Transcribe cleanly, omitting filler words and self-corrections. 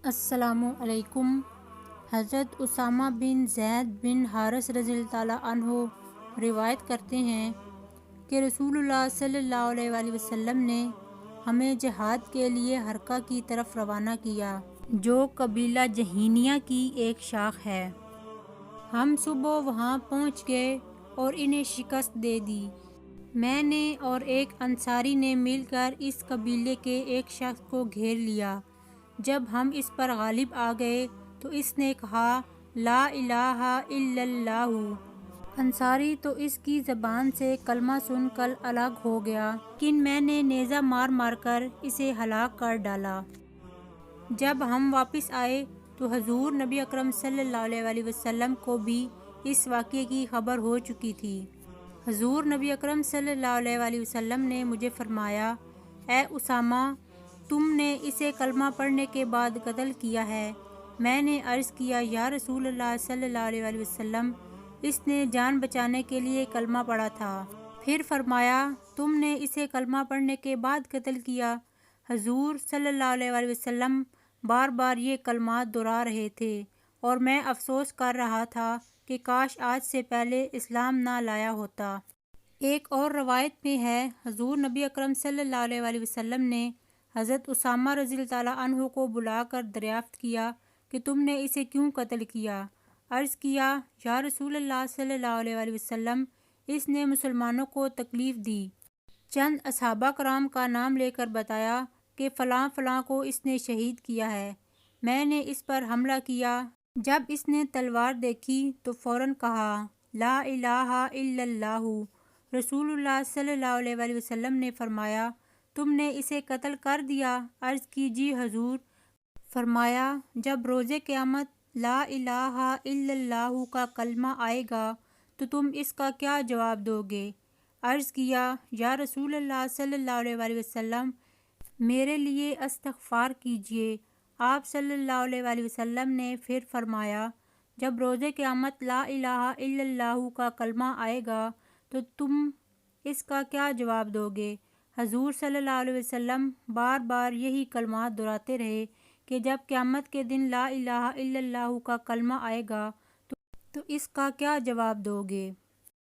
السلام علیکم۔ حضرت اسامہ بن زید بن حارث رضی اللہ تعالیٰ عنہ روایت کرتے ہیں کہ رسول اللہ صلی اللہ علیہ وآلہ وسلم نے ہمیں جہاد کے لیے حرقہ کی طرف روانہ کیا، جو قبیلہ جہینیہ کی ایک شاخ ہے۔ ہم صبح وہاں پہنچ گئے اور انہیں شکست دے دی۔ میں نے اور ایک انصاری نے مل کر اس قبیلے کے ایک شخص کو گھیر لیا۔ جب ہم اس پر غالب آ گئے تو اس نے کہا لا الہ الا اللہ۔ انصاری تو اس کی زبان سے کلمہ سن کر الگ ہو گیا، لیکن میں نے نیزہ مار مار کر اسے ہلاک کر ڈالا۔ جب ہم واپس آئے تو حضور نبی اکرم صلی اللہ علیہ وآلہ وسلم کو بھی اس واقعے کی خبر ہو چکی تھی۔ حضور نبی اکرم صلی اللہ علیہ وآلہ وسلم نے مجھے فرمایا، اے اسامہ، تم نے اسے کلمہ پڑھنے کے بعد قتل کیا ہے۔ میں نے عرض کیا، یا رسول اللہ صلی اللہ علیہ وآلہ وسلم، اس نے جان بچانے کے لیے کلمہ پڑھا تھا۔ پھر فرمایا، تم نے اسے کلمہ پڑھنے کے بعد قتل کیا۔ حضور صلی اللہ علیہ وآلہ وسلم بار بار یہ کلمات دہرا رہے تھے اور میں افسوس کر رہا تھا کہ کاش آج سے پہلے اسلام نہ لایا ہوتا۔ ایک اور روایت میں ہے، حضور نبی اکرم صلی اللہ علیہ وآلہ وسلم نے حضرت اسامہ رضی اللہ تعالیٰ عنہ کو بلا کر دریافت کیا کہ تم نے اسے کیوں قتل کیا؟ عرض کیا، یا رسول اللہ صلی اللہ علیہ وآلہ وسلم، اس نے مسلمانوں کو تکلیف دی۔ چند اصحابہ کرام کا نام لے کر بتایا کہ فلاں فلاں کو اس نے شہید کیا ہے۔ میں نے اس پر حملہ کیا۔ جب اس نے تلوار دیکھی تو فوراً کہا لا الہ الا اللہ۔ رسول اللہ صلی اللہ علیہ وآلہ وسلم نے فرمایا، تم نے اسے قتل کر دیا؟ عرض کی، جی حضور۔ فرمایا، جب روز قیامت لا الہ الا اللہ کا کلمہ آئے گا تو تم اس کا کیا جواب دو گے؟ عرض کیا، یا رسول اللہ صلی اللہ علیہ وآلہ وسلم، میرے لیے استغفار کیجیے۔ آپ صلی اللہ علیہ وآلہ وسلم نے پھر فرمایا، جب روز قیامت لا الہ الا اللہ کا کلمہ آئے گا تو تم اس کا کیا جواب دو گے؟ حضور صلی اللہ علیہ وسلم بار بار یہی کلمات دہراتے رہے کہ جب قیامت کے دن لا الہ الا اللہ کا کلمہ آئے گا تو اس کا کیا جواب دو گے؟